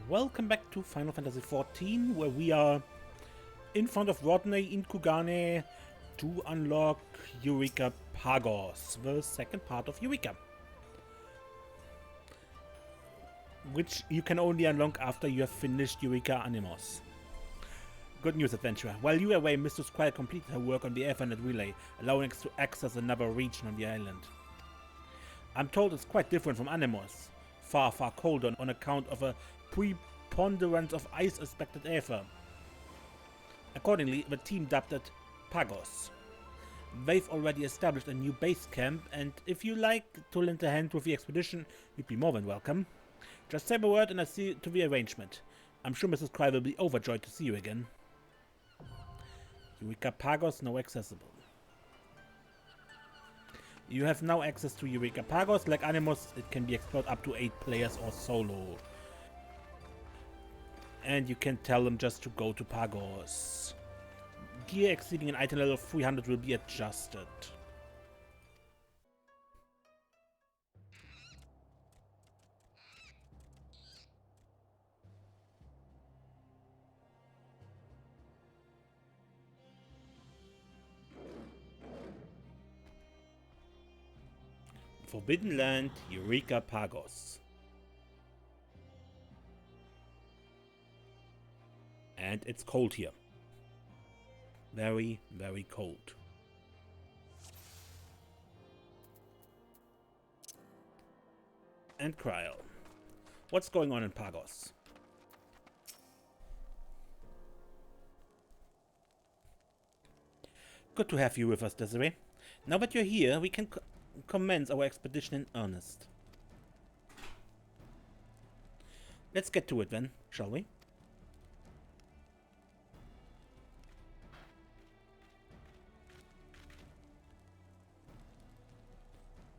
Welcome back to Final Fantasy XIV, where we are in front of Rodney in Kugane to unlock Eureka Pagos, the second part of Eureka, which you can only unlock after you have finished Eureka Animos. Good news, adventurer. While you were away, Mistress Squire completed her work on the Ethernet relay, allowing us to access another region on the island. I'm told it's quite different from Animos, far colder on account of a preponderance of ice-aspected aether. Accordingly, the team dubbed it Pagos. They've already established a new base camp, and if you like to lend a hand with the expedition, you'd be more than welcome. Just say the word and I'll see to the arrangement. I'm sure Mrs. Cry will be overjoyed to see you again. Eureka Pagos now accessible. You have now access to Eureka Pagos. Like Animus, it can be explored up to 8 players or solo. And you can tell them just to go to Pagos. Gear exceeding an item level of 300 will be adjusted. Forbidden Land, Eureka Pagos. And it's cold here. Very, very cold. And Cryo. What's going on in Pagos? Good to have you with us, Desiree. Now that you're here, we can commence our expedition in earnest. Let's get to it then, shall we?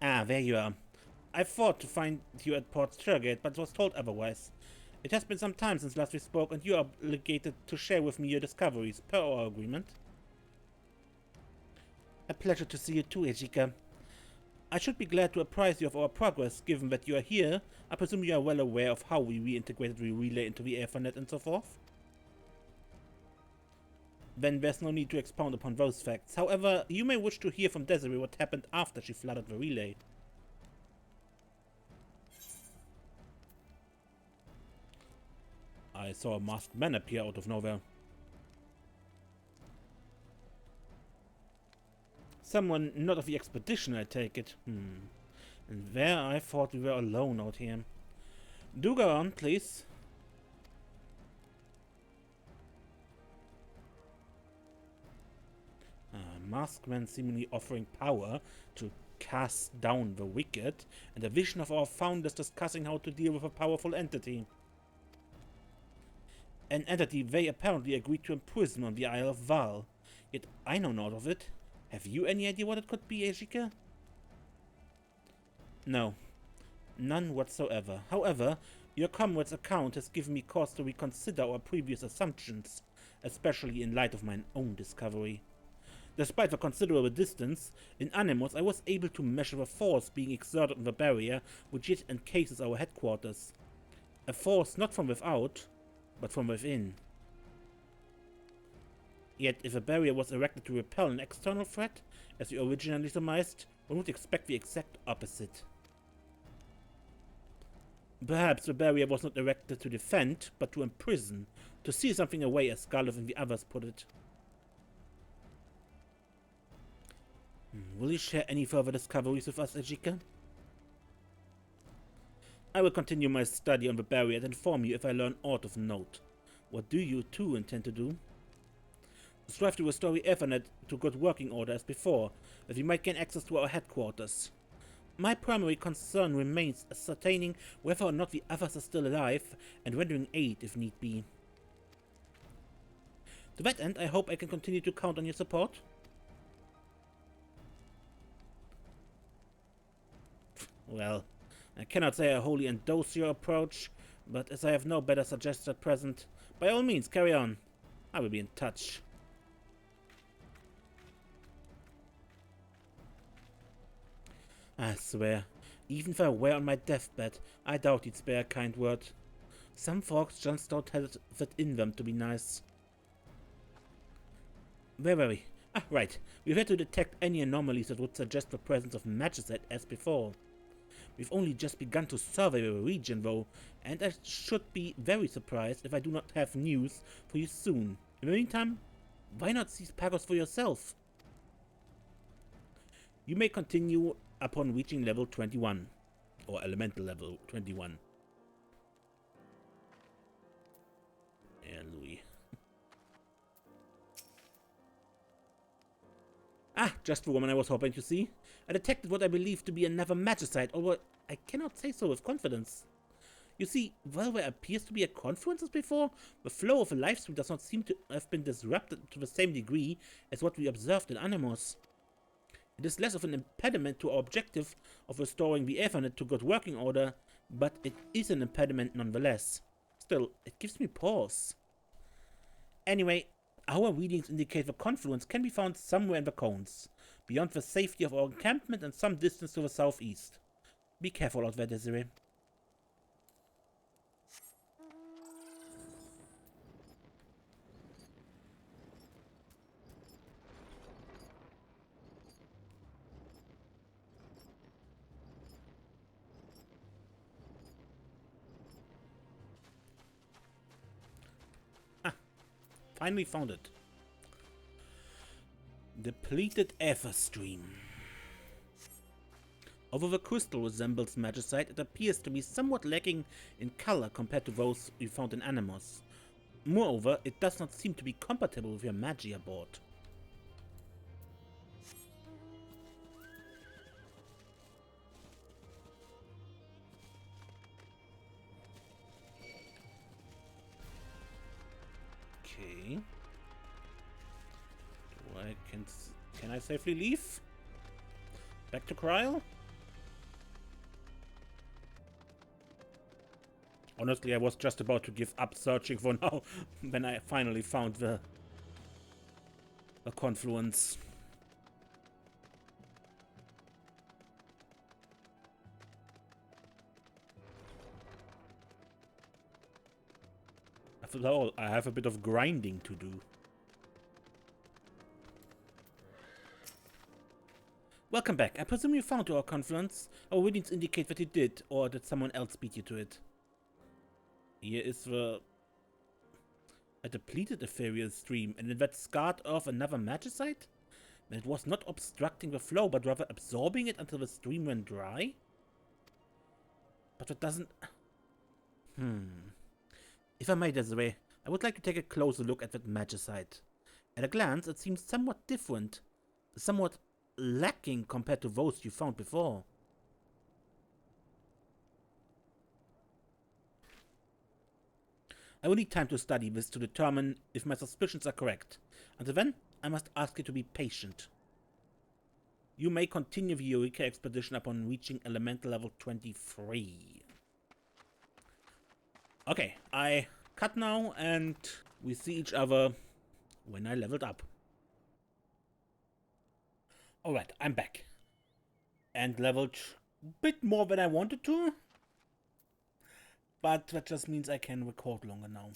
Ah, there you are. I thought to find you at Port Turgate, but was told otherwise. It has been some time since last we spoke, and you are obligated to share with me your discoveries, per our agreement. A pleasure to see you too, Eureka. I should be glad to apprise you of our progress, given that you are here. I presume you are well aware of how we reintegrated the relay into the Ethernet and so forth? Then there's no need to expound upon those facts. However, you may wish to hear from Desiree what happened after she flooded the relay. I saw a masked man appear out of nowhere. Someone not of the expedition, I take it. And there I thought we were alone out here. Do go on, please. Masked man seemingly offering power to cast down the wicked, and a vision of our founders discussing how to deal with a powerful entity. An entity they apparently agreed to imprison on the Isle of Val. Yet I know naught of it. Have you any idea what it could be, Eureka? No. None whatsoever. However, your comrade's account has given me cause to reconsider our previous assumptions, especially in light of my own discovery. Despite the considerable distance, in Animus I was able to measure the force being exerted on the barrier which yet encases our headquarters. A force not from without, but from within. Yet if a barrier was erected to repel an external threat, as we originally surmised, one would expect the exact opposite. Perhaps the barrier was not erected to defend, but to imprison, to seal something away, as Scarlet and the others put it. Will you share any further discoveries with us, Eureka? I will continue my study on the barrier and inform you if I learn aught of note. What do you too intend to do? Strive to restore the Ethernet to good working order as before, that we might gain access to our headquarters. My primary concern remains ascertaining whether or not the others are still alive, and rendering aid if need be. To that end, I hope I can continue to count on your support. Well, I cannot say I wholly endorse your approach, but as I have no better suggestion at present, by all means carry on. I will be in touch. I swear, even if I were on my deathbed, I doubt he'd spare a kind word. Some folks just don't have it in them to be nice. Where were we? Ah, right. We've had to detect any anomalies that would suggest the presence of magicite as before. We've only just begun to survey the region though, and I should be very surprised if I do not have news for you soon. In the meantime, why not seize Pagos for yourself? You may continue upon reaching level 21, or elemental level 21. Yeah, Louis. Ah, just the woman I was hoping to see. I detected what I believe to be another magicite, although I cannot say so with confidence. You see, while there appears to be a confluence as before, the flow of the livestream does not seem to have been disrupted to the same degree as what we observed in Animos. It is less of an impediment to our objective of restoring the Ethernet to good working order, but it is an impediment nonetheless. Still, it gives me pause. Anyway, our readings indicate the confluence can be found somewhere in the cones, beyond the safety of our encampment and some distance to the southeast. Be careful out there, Desiree. Ah, finally found it. Depleted ether stream. Although the crystal resembles magicite, it appears to be somewhat lacking in color compared to those we found in Animos. Moreover, it does not seem to be compatible with your Magia board. Okay. Can I safely leave? Back to Kryl? Honestly, I was just about to give up searching for now when I finally found the confluence. After all, I have a bit of grinding to do. Welcome back. I presume you found our confluence. Our readings indicate that you did, or did someone else beat you to it? Here is a depleted ethereal stream, and in that scarred earth another magicite? And it was not obstructing the flow, but rather absorbing it until the stream went dry? But that doesn't... If I may, Desiree, I would like to take a closer look at that magicite. At a glance, it seems somewhat different, somewhat lacking compared to those you found before. I will need time to study this to determine if my suspicions are correct. Until then, I must ask you to be patient. You may continue the Eureka expedition upon reaching elemental level 23. Okay, I cut now and we see each other when I leveled up. Alright, I'm back. And leveled a bit more than I wanted to. But that just means I can record longer now.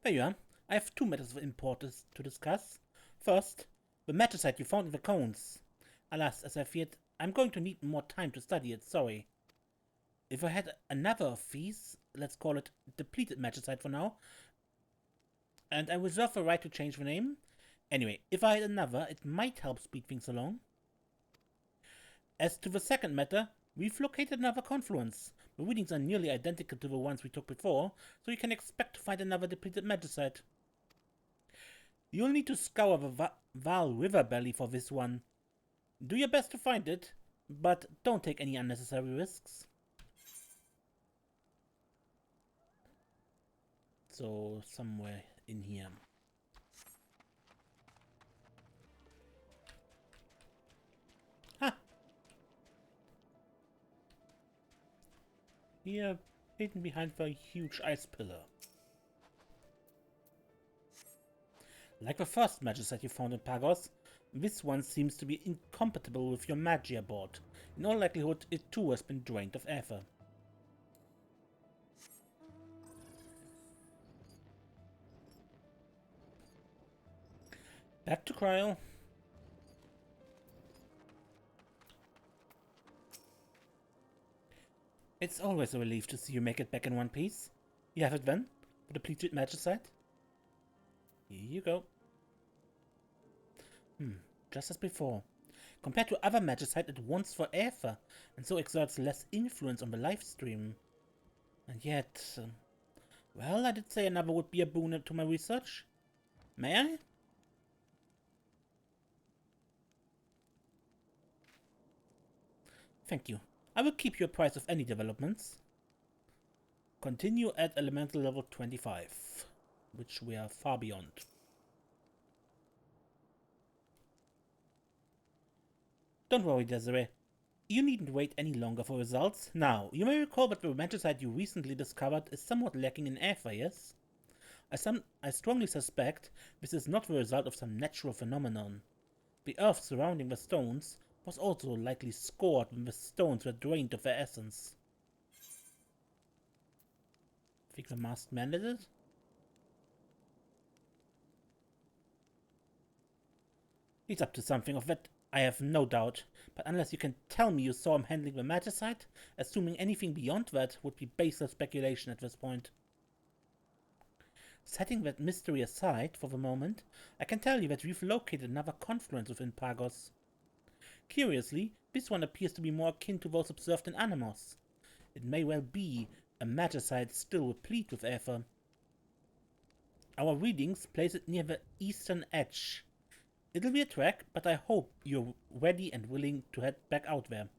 There you are. I have two matters of importance to discuss. First, the magicite you found in the cones. Alas, as I feared, I'm going to need more time to study it, sorry. If I had another of these, let's call it depleted magicite for now, and I reserve the right to change the name. Anyway, if I had another, it might help speed things along. As to the second matter, we've located another confluence. The readings are nearly identical to the ones we took before, so you can expect to find another depleted magicite. You'll need to scour the Val River Valley for this one. Do your best to find it, but don't take any unnecessary risks. So, somewhere in here. Ha! Here, hidden behind the huge ice pillar. Like the first magicite you found in Pagos, this one seems to be incompatible with your Magia board. In all likelihood, it too has been drained of ether. Back to Cryo. It's always a relief to see you make it back in one piece. You have it then? For the depleted magicite? Here you go. Just as before. Compared to other magicite, it wants forever, and so exerts less influence on the live stream. And yet... well, I did say another would be a boon to my research. May I? Thank you. I will keep you apprised of any developments. Continue at elemental level 25, which we are far beyond. Don't worry, Desiree. You needn't wait any longer for results. Now, you may recall that the magicite you recently discovered is somewhat lacking in aether, yes? I strongly suspect this is not the result of some natural phenomenon. The earth surrounding the stones was also likely scored when the stones were drained of their essence. Think the masked man did it? He's up to something of that, I have no doubt, but unless you can tell me you saw him handling the magicite, assuming anything beyond that would be baseless speculation at this point. Setting that mystery aside for the moment, I can tell you that we've located another confluence within Pagos. Curiously, this one appears to be more akin to those observed in Animos. It may well be a magicite still replete with aether. Our readings place it near the eastern edge. It'll be a trek, but I hope you're ready and willing to head back out there.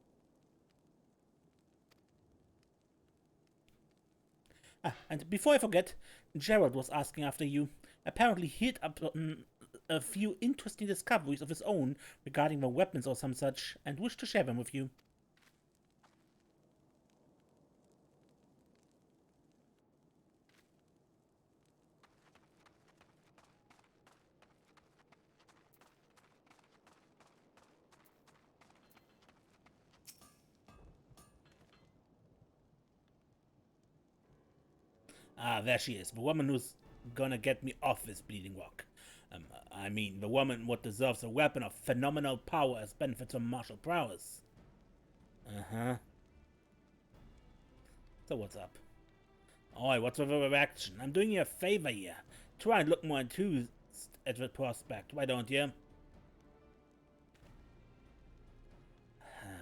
And before I forget, Gerald was asking after you. Apparently he hit up a few interesting discoveries of his own regarding the weapons or some such, and wished to share them with you. Ah, there she is, the woman who's gonna get me off this bleeding rock. I mean, the woman what deserves a weapon of phenomenal power as benefits from martial prowess. Uh-huh. So what's up? Oi, what's with the reaction? I'm doing you a favor here. Try and look more enthused at the prospect, why don't you?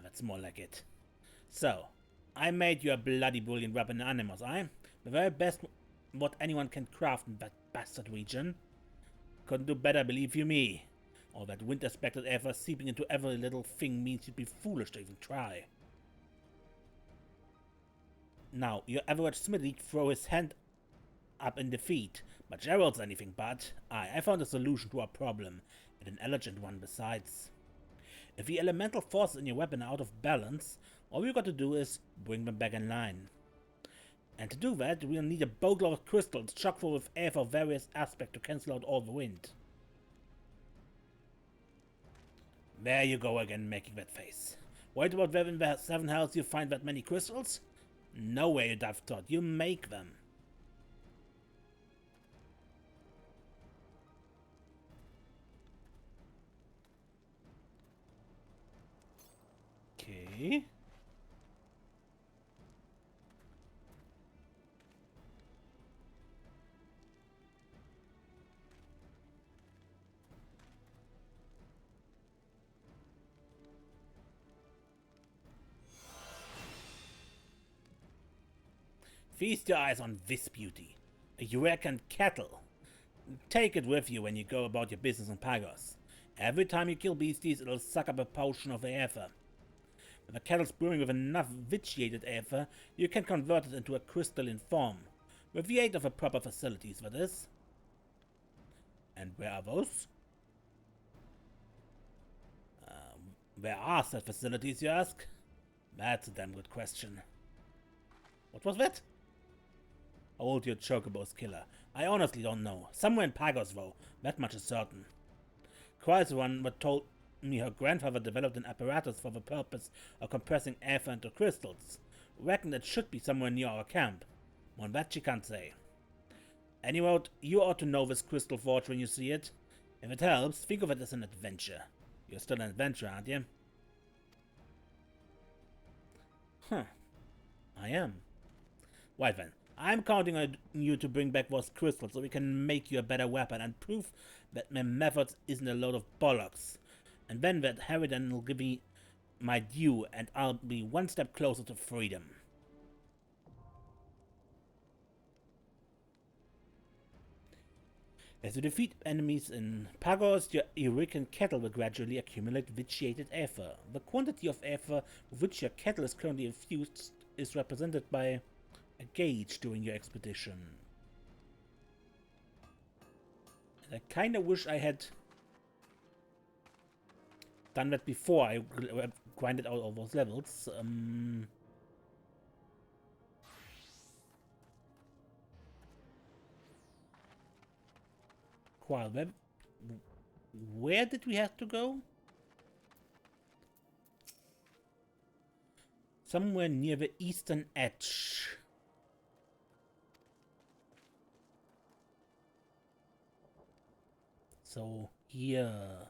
That's more like it. So, I made you a bloody brilliant weapon in Animos, the very best what anyone can craft in that bastard region. Couldn't do better, believe you me. All that winter-spectred aether seeping into every little thing means you'd be foolish to even try. Now, your average smithy'd throw his hand up in defeat, but Gerald's anything but. I found a solution to our problem, and an elegant one besides. If the elemental forces in your weapon are out of balance, all you got to do is bring them back in line. And to do that, we'll need a boatload of crystals chock full with air for various aspects to cancel out all the wind. There you go again, making that face. Worried about where in the Seven Hells you find that many crystals? No way, you'd have thought. You make them. Okay. Feast your eyes on this beauty, a Eureka cattle. Take it with you when you go about your business in Pagos. Every time you kill beasties, it'll suck up a potion of the aether. When the kettle's brewing with enough vitiated aether, you can convert it into a crystalline form, with the aid of the proper facilities, that is. And where are those? Where are said facilities, you ask? That's a damn good question. What was that? Hold your chocobos, killer. I honestly don't know. Somewhere in Pagos, though. That much is certain. Quite one but told me her grandfather developed an apparatus for the purpose of compressing aether into crystals. Reckon it should be somewhere near our camp. More than that she can't say. Anyway, you ought to know this crystal forge when you see it. If it helps, think of it as an adventure. You're still an adventurer, aren't you? Huh. I am. Right then. I'm counting on you to bring back those crystals so we can make you a better weapon and prove that my method isn't a load of bollocks. And then that Harridan will give me my due and I'll be one step closer to freedom. As you defeat enemies in Pagos, your Eureka kettle will gradually accumulate vitiated aether. The quantity of aether with which your kettle is currently infused is represented by a gauge during your expedition. And I kinda wish I had done that before I grinded out all those levels. Well, where did we have to go? Somewhere near the eastern edge. So here,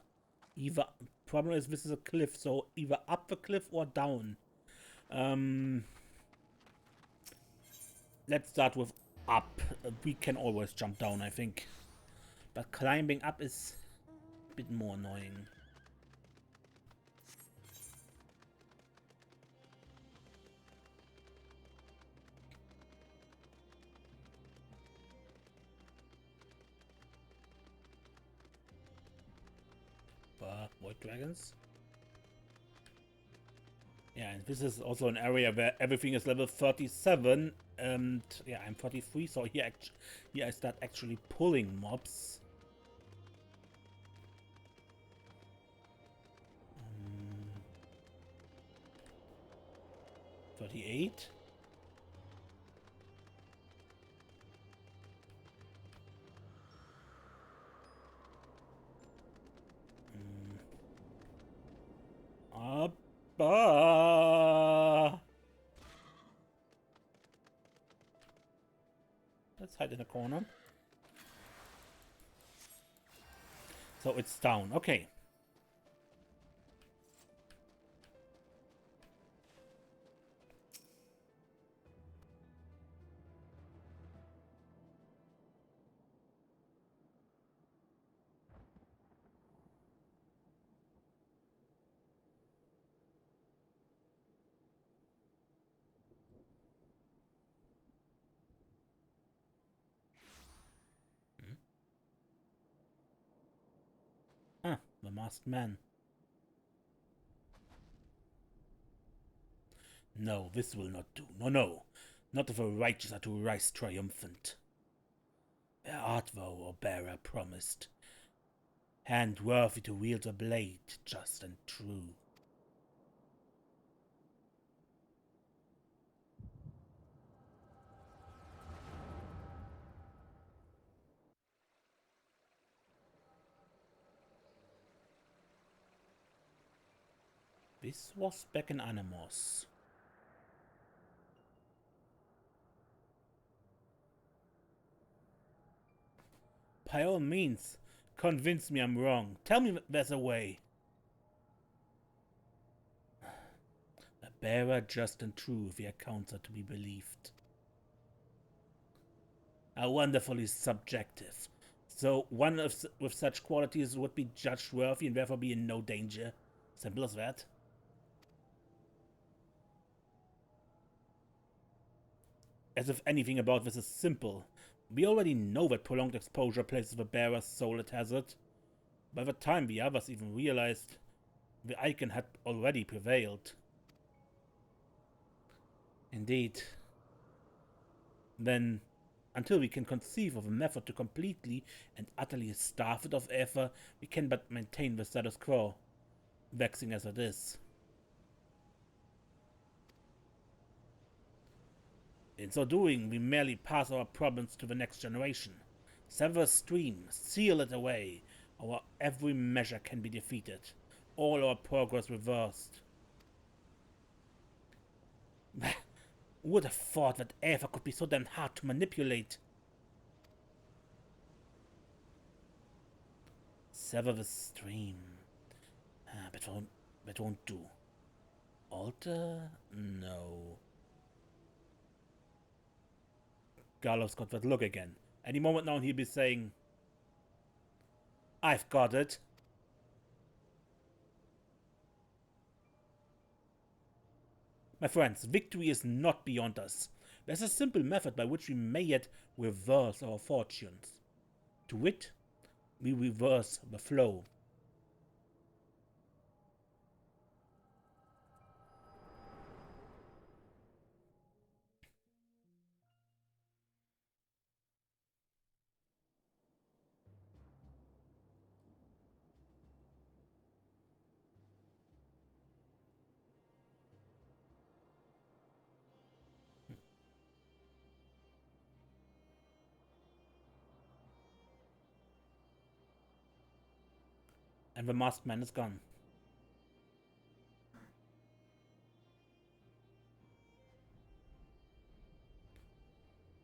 either problem is this is a cliff, so either up the cliff or down. Let's start with up. We can always jump down, I think. But climbing up is a bit more annoying. White dragons. Yeah, and this is also an area where everything is level 37, and yeah, I'm 43, so here I start actually pulling mobs. 38. Let's hide in a corner. So it's down. Okay. Ah, the masked man. No, this will not do. No, no. Not if the righteous are to rise triumphant. Where art thou, O bearer promised? Hand worthy to wield a blade, just and true. This was back in Animos. By all means, convince me I'm wrong. Tell me there's a way. A bearer just and true if the accounts are to be believed. How wonderfully subjective. So one with such qualities would be judged worthy and therefore be in no danger. Simple as that. As if anything about this is simple. We already know that prolonged exposure places the bearer's soul at hazard. By the time the others even realized, the icon had already prevailed. Indeed. Then, until we can conceive of a method to completely and utterly starve it of aether, we can but maintain the status quo, vexing as it is. In so doing, we merely pass our problems to the next generation. Sever a stream, seal it away. Our every measure can be defeated. All our progress reversed. Who would have thought that aether could be so damn hard to manipulate? Sever the stream. That won't do. Alter? No. Garlov's got that look again. Any moment now he'll be saying, I've got it. My friends, victory is not beyond us. There's a simple method by which we may yet reverse our fortunes. To wit, we reverse the flow. And the masked man is gone.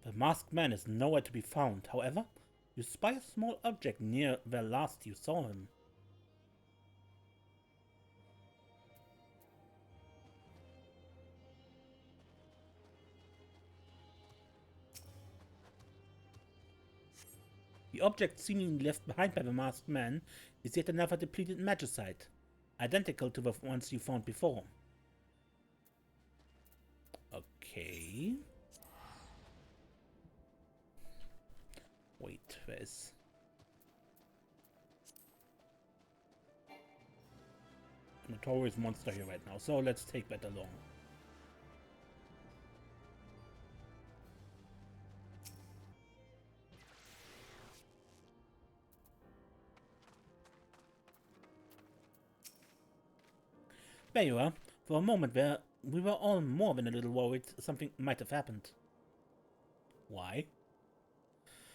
The masked man is nowhere to be found. However, you spy a small object near where last you saw him. The object seemingly left behind by the masked man is yet another depleted magicite, identical to the ones you found before. Okay. Wait, there's... a notorious monster here right now, so let's take that along. There you are. For a moment there, we were all more than a little worried something might have happened. Why?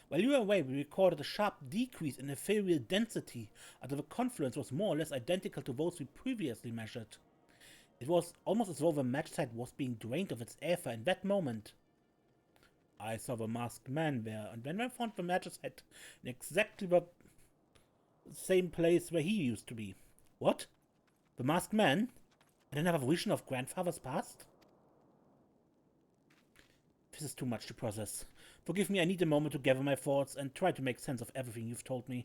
While you were away, we recorded a sharp decrease in ethereal density until the confluence was more or less identical to those we previously measured. It was almost as though the magicite was being drained of its ether in that moment. I saw the masked man there, and then I found the magicite in exactly the same place where he used to be. What? The masked man? And another vision of grandfather's past? This is too much to process. Forgive me, I need a moment to gather my thoughts and try to make sense of everything you've told me.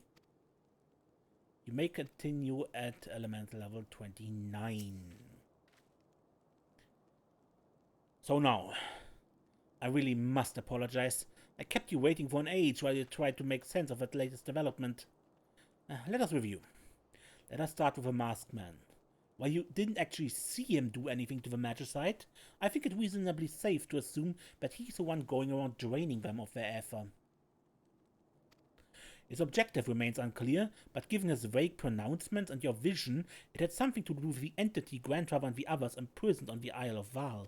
You may continue at elemental level 29. So now, I really must apologize. I kept you waiting for an age while you tried to make sense of that latest development. Let us review. Let us start with the masked man. While you didn't actually see him do anything to the magicite, I think it reasonably safe to assume that he's the one going around draining them of their ether. His objective remains unclear, but given his vague pronouncements and your vision, it had something to do with the entity grandfather and the others imprisoned on the Isle of Val.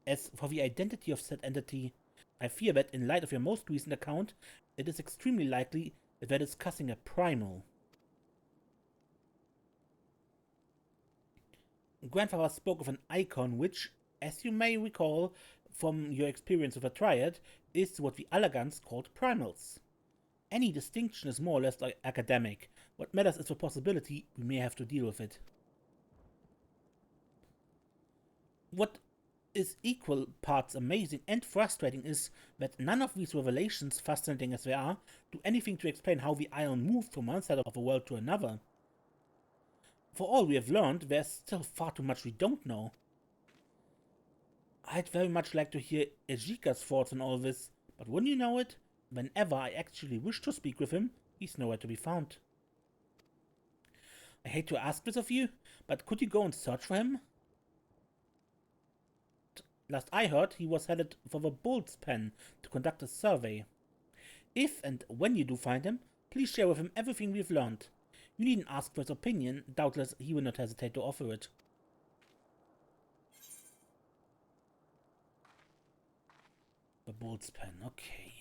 As for the identity of said entity, I fear that in light of your most recent account, it is extremely likely that they're discussing a primal. Grandfather spoke of an icon which, as you may recall from your experience with a triad, is what the Allagans called primals. Any distinction is more or less like academic. What matters is the possibility we may have to deal with it. What is equal parts amazing and frustrating is that none of these revelations, fascinating as they are, do anything to explain how the Isle moved from one side of the world to another. For all we have learned, there's still far too much we don't know. I'd very much like to hear Eureka's thoughts on all this, but wouldn't you know it? Whenever I actually wish to speak with him, he's nowhere to be found. I hate to ask this of you, but could you go and search for him? Last I heard, he was headed for the Bull's Pen to conduct a survey. If and when you do find him, please share with him everything we've learned. You needn't ask for his opinion, doubtless he will not hesitate to offer it. The Bull's Pen, okay.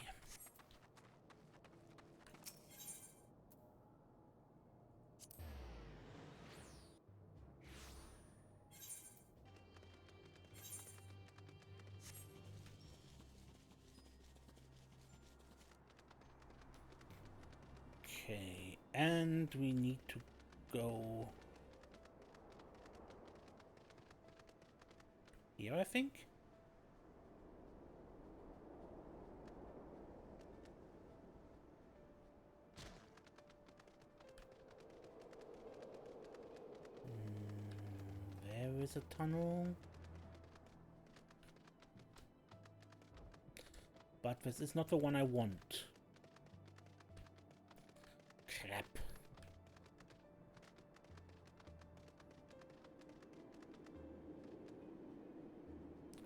Okay. And we need to go here, I think. There is a tunnel. But this is not the one I want. Crap.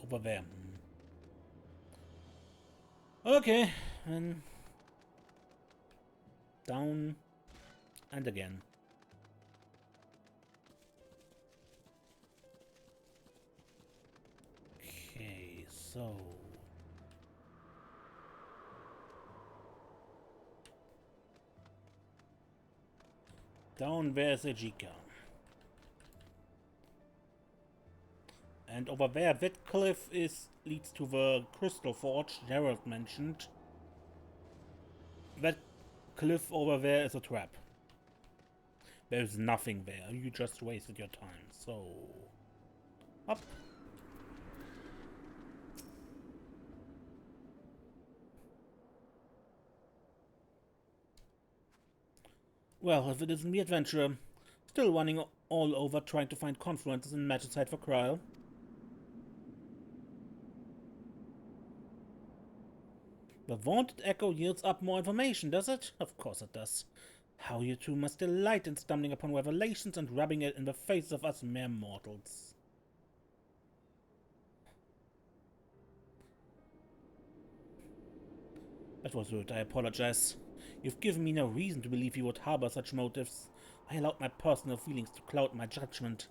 Over there. Okay, and down and again. Okay, so down there's Eureka. And over there, that cliff leads to the crystal forge Gerald mentioned. That cliff over there is a trap. There's nothing there. You just wasted your time. So, up. Well, if it isn't the adventurer, still running all over trying to find confluences in Magicite for Kryl. The vaunted echo yields up more information, does it? Of course it does. How you two must delight in stumbling upon revelations and rubbing it in the faces of us mere mortals. That was rude, I apologize. You've given me no reason to believe you would harbor such motives. I allowed my personal feelings to cloud my judgment.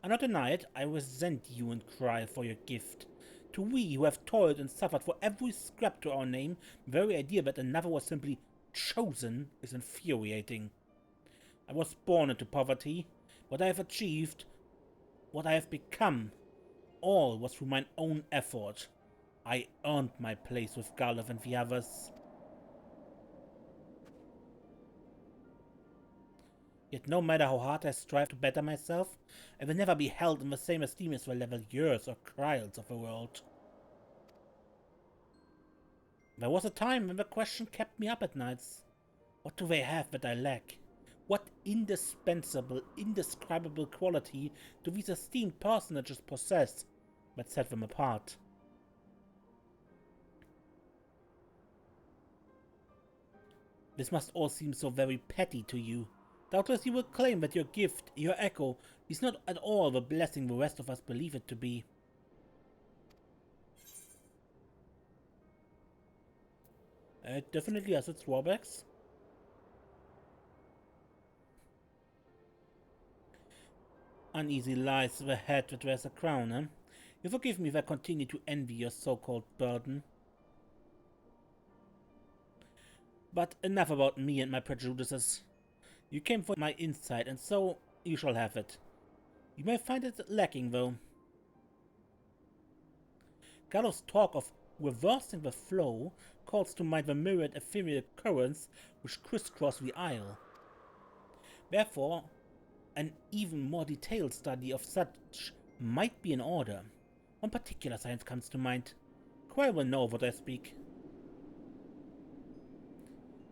I'll not deny it, I resent you and Kryl for your gift. To we who have toiled and suffered for every scrap to our name, the very idea that another was simply chosen is infuriating. I was born into poverty. What I have achieved, what I have become, all was through my own effort. I earned my place with Garlov and the others. Yet no matter how hard I strive to better myself, I will never be held in the same esteem as the Leveliers or Kryls of the world. There was a time when the question kept me up at nights. What do they have that I lack? What indispensable, indescribable quality do these esteemed personages possess that set them apart? This must all seem so very petty to you. Doubtless you will claim that your gift, your echo, is not at all the blessing the rest of us believe it to be. It definitely has its drawbacks. Uneasy lies the head that wears a crown, eh? You forgive me if I continue to envy your so-called burden. But enough about me and my prejudices. You came for my insight, and so you shall have it. You may find it lacking, though. Gallo's talk of reversing the flow calls to mind the myriad ephemeral currents which crisscross the isle. Therefore, an even more detailed study of such might be in order. One particular science comes to mind. Kryl will know of what I speak.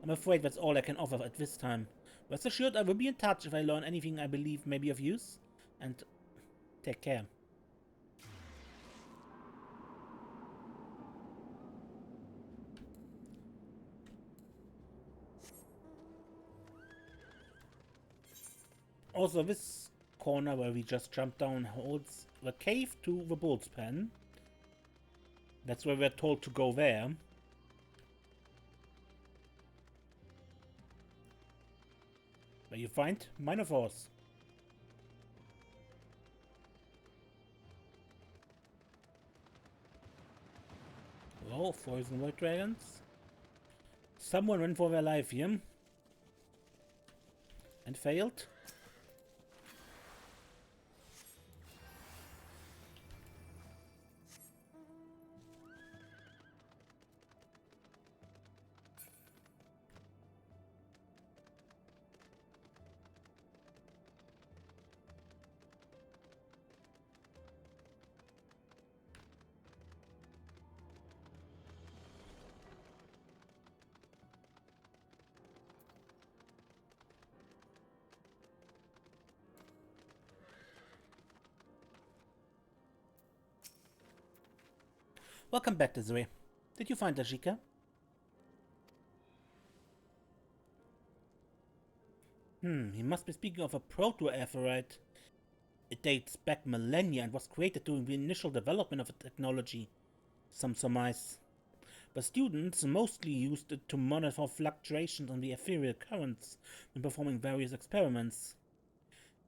I'm afraid that's all I can offer at this time. Rest assured, I will be in touch if I learn anything I believe may be of use. And take care. Also, this corner where we just jumped down holds the cave to the bull's pen. That's where we're told to go there. Where you find Minotaurs. Oh, frozen white dragons. Someone ran for their life here. And failed. Welcome back, Desiree. Did you find Ajika? He must be speaking of a proto-aetheryte. It dates back millennia and was created during the initial development of the technology, some surmise. The students mostly used it to monitor fluctuations in the ethereal currents when performing various experiments.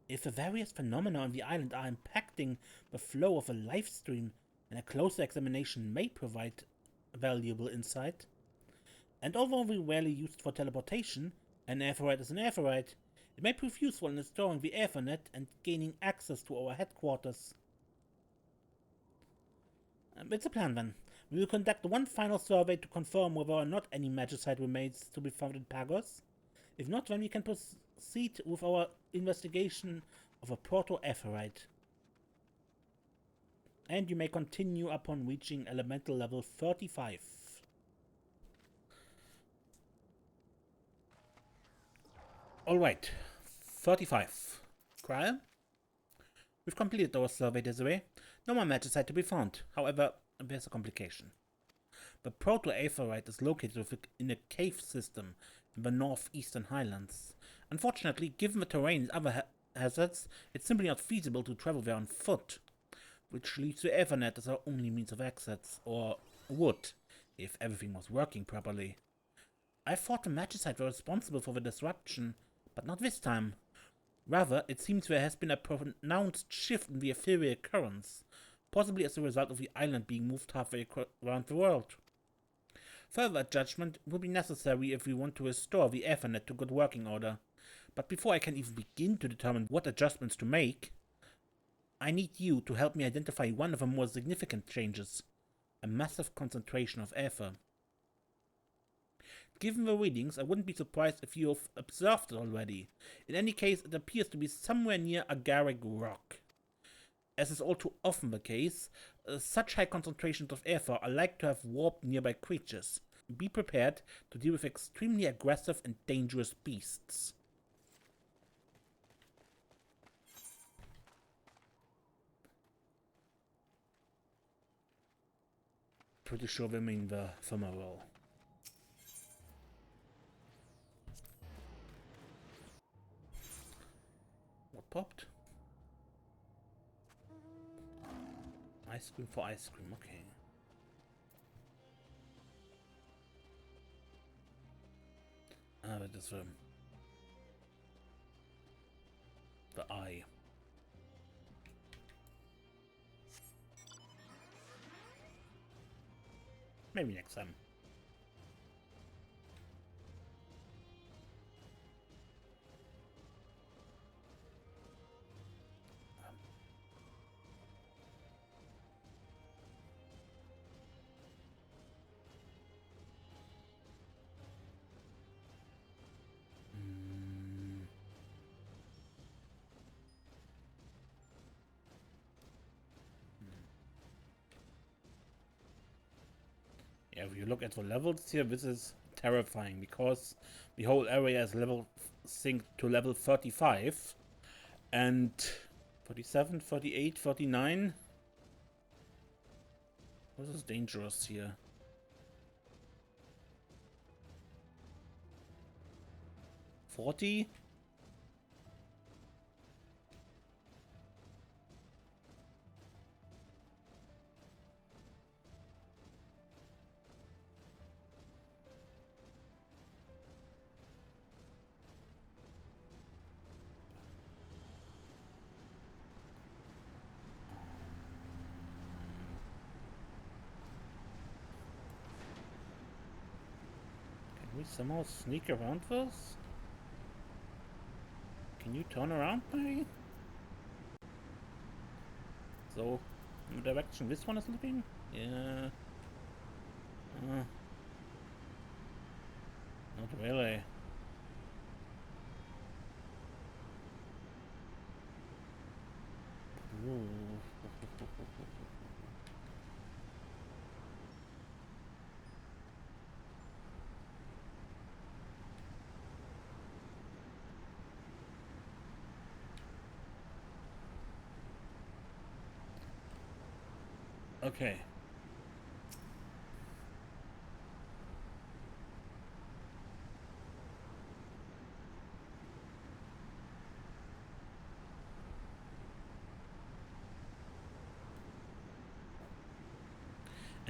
If the various phenomena on the island are impacting the flow of a life stream, then a closer examination may provide valuable insight. And although we rarely use it for teleportation, an aetheryte is an aetheryte, it may prove useful in restoring the Aethernet and gaining access to our headquarters. It's a plan then. We will conduct one final survey to confirm whether or not any magicite remains to be found in Pagos. If not, then we can proceed with our investigation of a proto-aetheryte. And you may continue upon reaching elemental level 35. Alright, 35. Cryer? We've completed our survey, Desiree. No more magicite to be found. However, there's a complication. The proto-aetheryte is located in a cave system in the northeastern highlands. Unfortunately, given the terrain and other hazards, it's simply not feasible to travel there on foot, which leaves the Aethernet as our only means of access, or would, if everything was working properly. I thought the magicite were responsible for the disruption, but not this time. Rather, it seems there has been a pronounced shift in the ethereal currents, possibly as a result of the island being moved halfway around the world. Further judgment will be necessary if we want to restore the Aethernet to good working order, but before I can even begin to determine what adjustments to make, I need you to help me identify one of the more significant changes, a massive concentration of aether. Given the readings, I wouldn't be surprised if you have observed it already. In any case, it appears to be somewhere near agaric rock. As is all too often the case, such high concentrations of aether are like to have warped nearby creatures. Be prepared to deal with extremely aggressive and dangerous beasts. Pretty sure they mean the ephemeral. What popped? Ice cream for ice cream, okay. Ah, that is the eye. Maybe next time. Yeah, if you look at the levels here, this is terrifying because the whole area is level synced to level 35 and 47, 38, 49. This is dangerous here. $40? Can we somehow sneak around this? Can you turn around, maybe? So, in the direction this one is looking? Yeah. Not really. Ooh. Okay.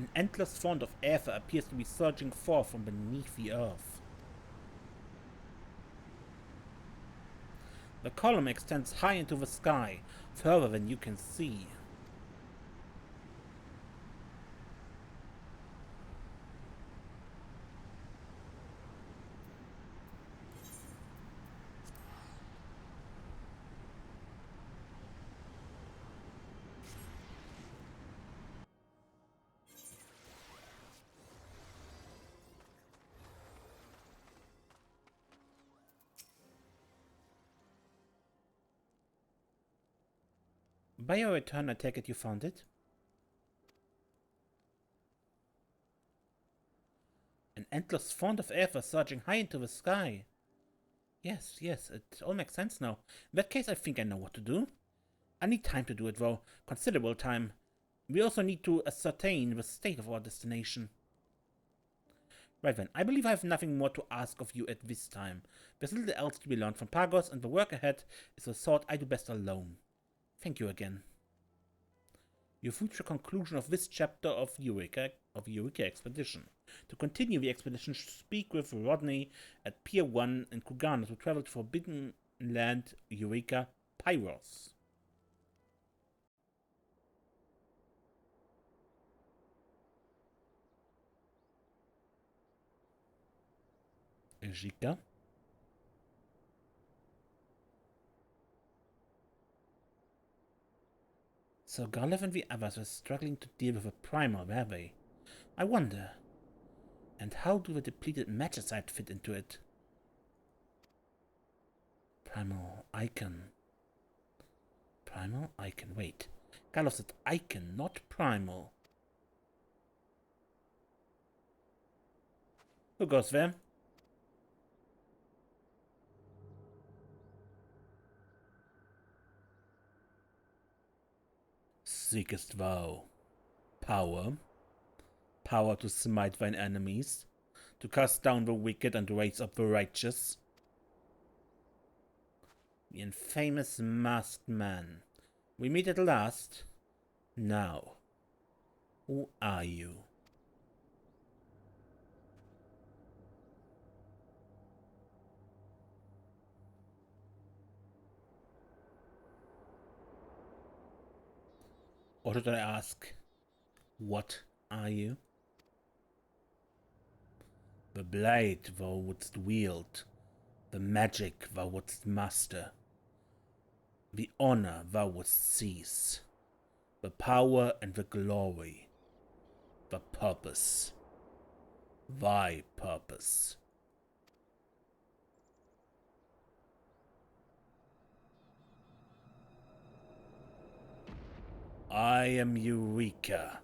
An endless font of ether appears to be surging forth from beneath the earth. The column extends high into the sky, further than you can see. By your return, I take it you found it? An endless font of ether surging high into the sky. Yes, it all makes sense now. In that case, I think I know what to do. I need time to do it, though. Considerable time. We also need to ascertain the state of our destination. Right then, I believe I have nothing more to ask of you at this time. There's little else to be learned from Pagos, and the work ahead is the sort I do best alone. Thank you again. You've reached the conclusion of this chapter of Eureka Expedition. To continue the expedition, speak with Rodney at Pier 1 in Kugana to travel to Forbidden Land Eureka Pagos. Eureka. So Garlev and the others were struggling to deal with a primer, were they? I wonder. And how do the depleted magicite fit into it? Primal icon. Primal icon. Wait. Garlev said icon, not primal. Who goes there? Seekest thou power? Power to smite thine enemies, to cast down the wicked and raise up the righteous? The infamous masked man. We meet at last. Now, who are you? Or should I ask, what are you? The blade thou wouldst wield, the magic thou wouldst master, the honor thou wouldst seize, the power and the glory, the purpose, thy purpose. I am Eureka.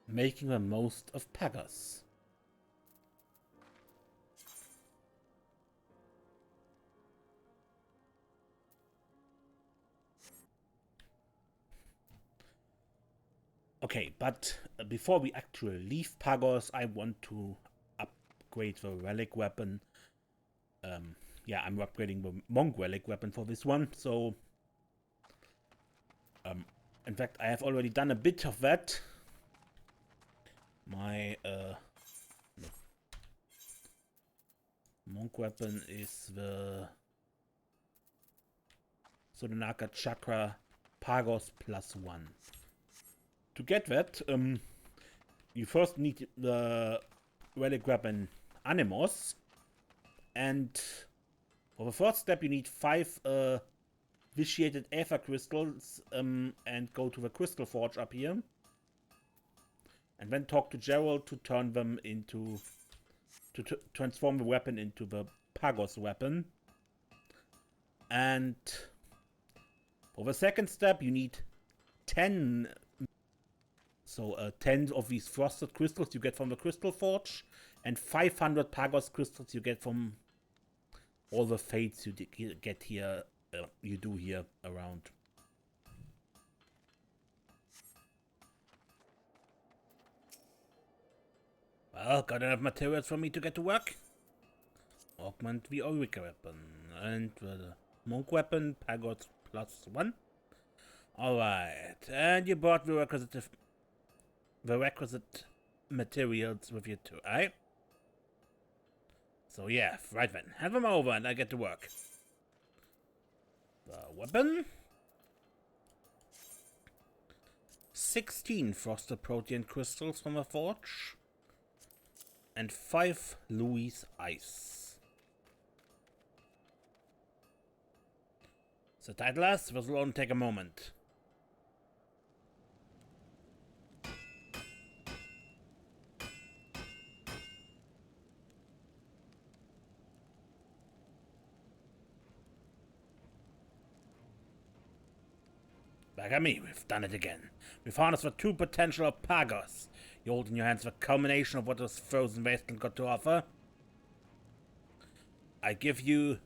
Making the most of Pagos. Okay, but before we actually leave Pagos, I want to upgrade the relic weapon. Yeah, I'm upgrading the monk relic weapon for this one, so in fact, I have already done a bit of that. My monk weapon is the Sodonaka Chakra Pagos +1. To get that, you first need the relic weapon Animos, and for the first step you need 5 vitiated aether crystals, and go to the crystal forge up here, and then talk to Gerald to turn them into, to transform the weapon into the Pagos weapon. And for the second step you need 10 10 of these frosted crystals you get from the crystal forge, and 500 Pagos crystals you get from all the fates you get here, you do here around. Well, got enough materials for me to get to work? Augment the Eureka weapon. And the monk weapon, Pagos +1. Alright, and you brought the requisite materials with you too, eh? So yeah, right then. Hand them over and I get to work. The weapon. 16 frosted protein crystals from a forge. And 5 Louis ice. So Titleist, this will only take a moment. Back at me, we've done it again. We've harnessed the true potential of Pagos. You hold in your hands the culmination of what this frozen wasteland got to offer. I give you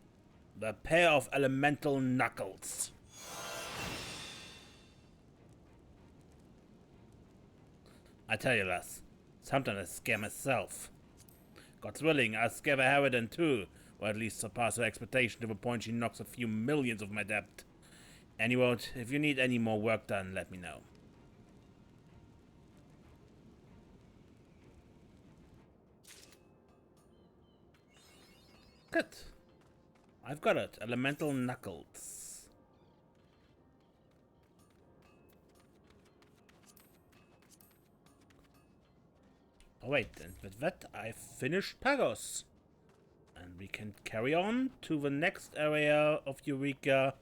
the pair of elemental knuckles. I tell you, lass, sometimes I scare myself. God's willing, I'll scare the Harridan too, or at least surpass her expectation to the point she knocks a few millions of my debt. Anyway, if you need any more work done, let me know. Good. I've got it. Elemental knuckles. Oh wait, and with that I've finished Pagos. And we can carry on to the next area of Eureka,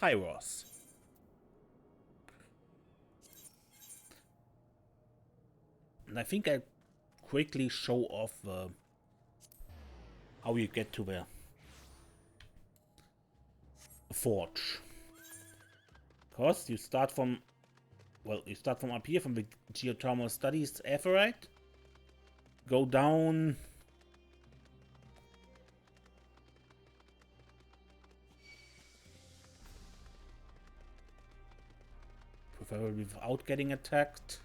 Pagos. And I think I'll quickly show off how you get to the forge. Because you start from, well, you start from up here, from the geothermal studies aetheryte. Go down. Preferably without getting attacked.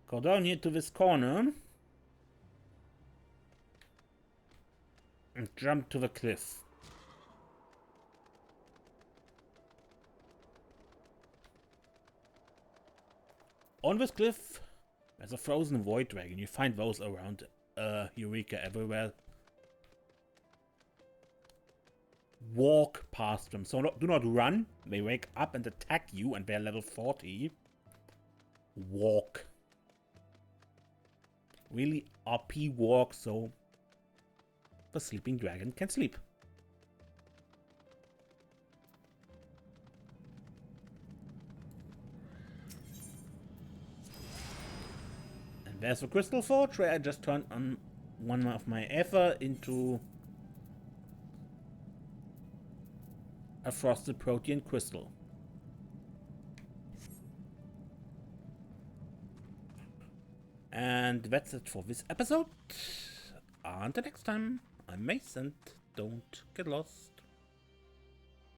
Go down here to this corner. And jump to the cliff. On this cliff, there's a frozen void dragon. You find those around Eureka everywhere. Walk past them. So do not run. They wake up and attack you, and they're level 40. Walk. Really RP walk, so the sleeping dragon can sleep. And there's the crystal forge where I just turned on one of my ether into a frosted protein crystal. And that's it for this episode. Until next time, I'm Mace and don't get lost.